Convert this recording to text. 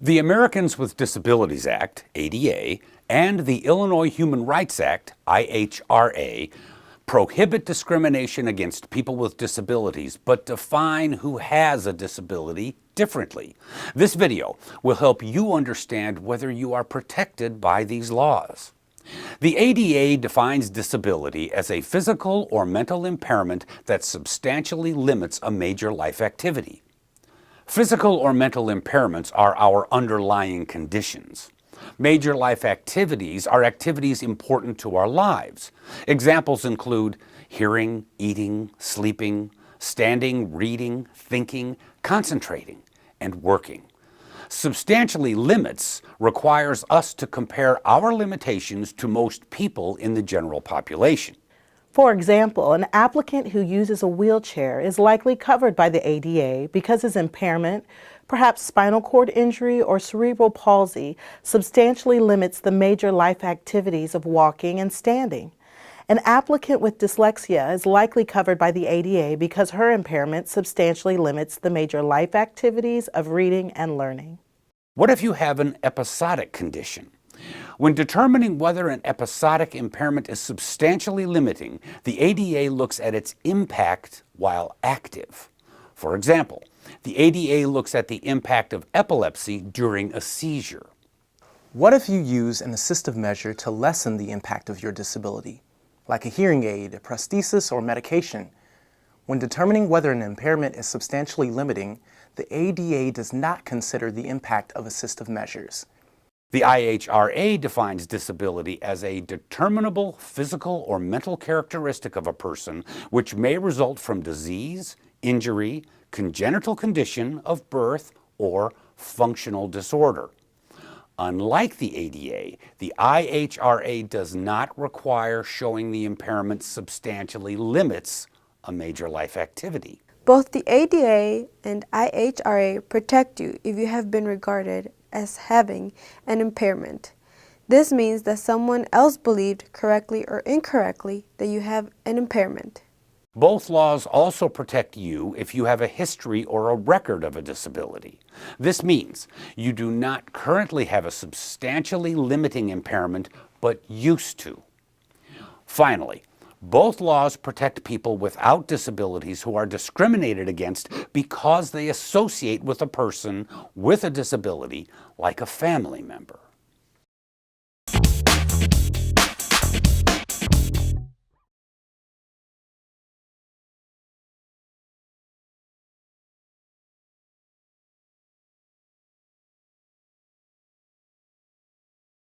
The Americans with Disabilities Act, ADA, and the Illinois Human Rights Act, IHRA, prohibit discrimination against people with disabilities, but define who has a disability differently. This video will help you understand whether you are protected by these laws. The ADA defines disability as a physical or mental impairment that substantially limits a major life activity. Physical or mental impairments are our underlying conditions. Major life activities are activities important to our lives. Examples include hearing, eating, sleeping, standing, reading, thinking, concentrating, and working. Substantially limits requires us to compare our limitations to most people in the general population. For example, an applicant who uses a wheelchair is likely covered by the ADA because his impairment, perhaps spinal cord injury or cerebral palsy, substantially limits the major life activities of walking and standing. An applicant with dyslexia is likely covered by the ADA because her impairment substantially limits the major life activities of reading and learning. What if you have an episodic condition? When determining whether an episodic impairment is substantially limiting, the ADA looks at its impact while active. For example, the ADA looks at the impact of epilepsy during a seizure. What if you use an assistive measure to lessen the impact of your disability, like a hearing aid, a prosthesis, or medication? When determining whether an impairment is substantially limiting, the ADA does not consider the impact of assistive measures. The IHRA defines disability as a determinable physical or mental characteristic of a person which may result from disease, injury, congenital condition of birth, or functional disorder. Unlike the ADA, the IHRA does not require showing the impairment substantially limits a major life activity. Both the ADA and IHRA protect you if you have been regarded as having an impairment. This means that someone else believed correctly or incorrectly that you have an impairment. Both laws also protect you if you have a history or a record of a disability. This means you do not currently have a substantially limiting impairment, but used to. Finally, both laws protect people without disabilities who are discriminated against because they associate with a person with a disability, like a family member.